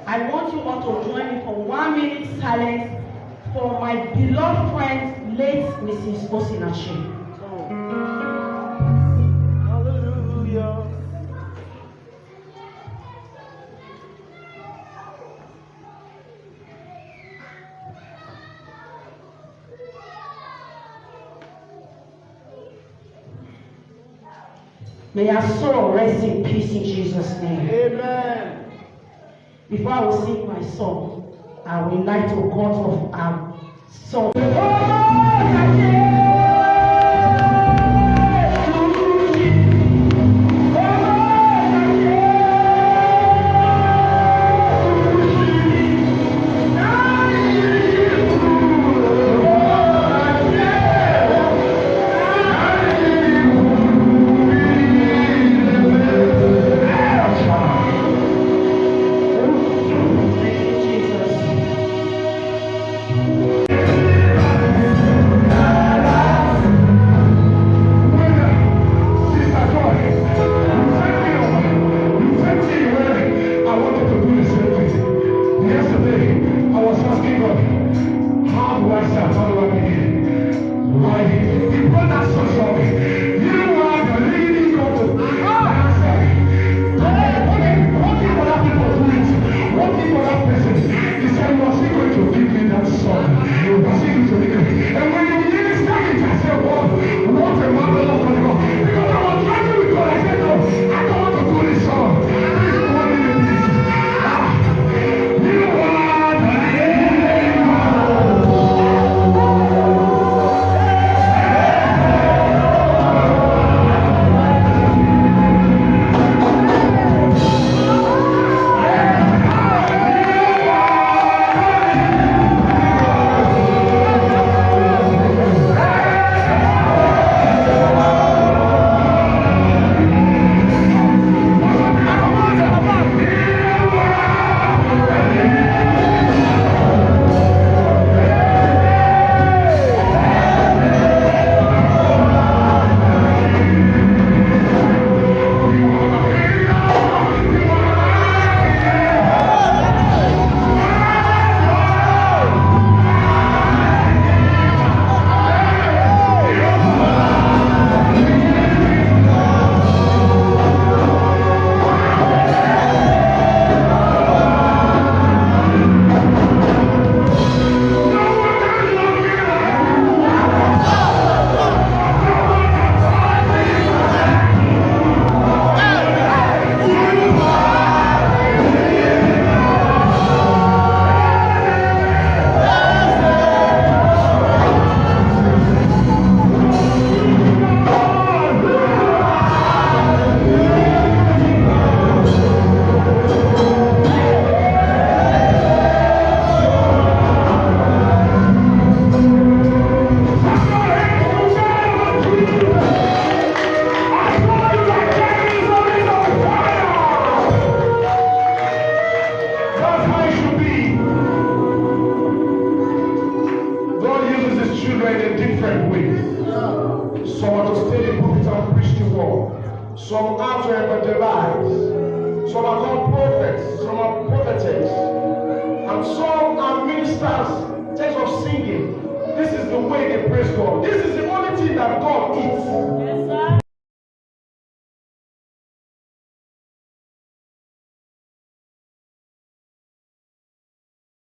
I want you all to join me for 1 minute silence for my beloved friend, late Mrs. Osinachi. Hallelujah. May our soul rest in peace in Jesus' name. Amen. Before I will sing my song, I would like to cut off our song. Some are to evangelize, some are called prophets, some are prophetess, and some are ministers, text of singing. This is the way they praise God. This is the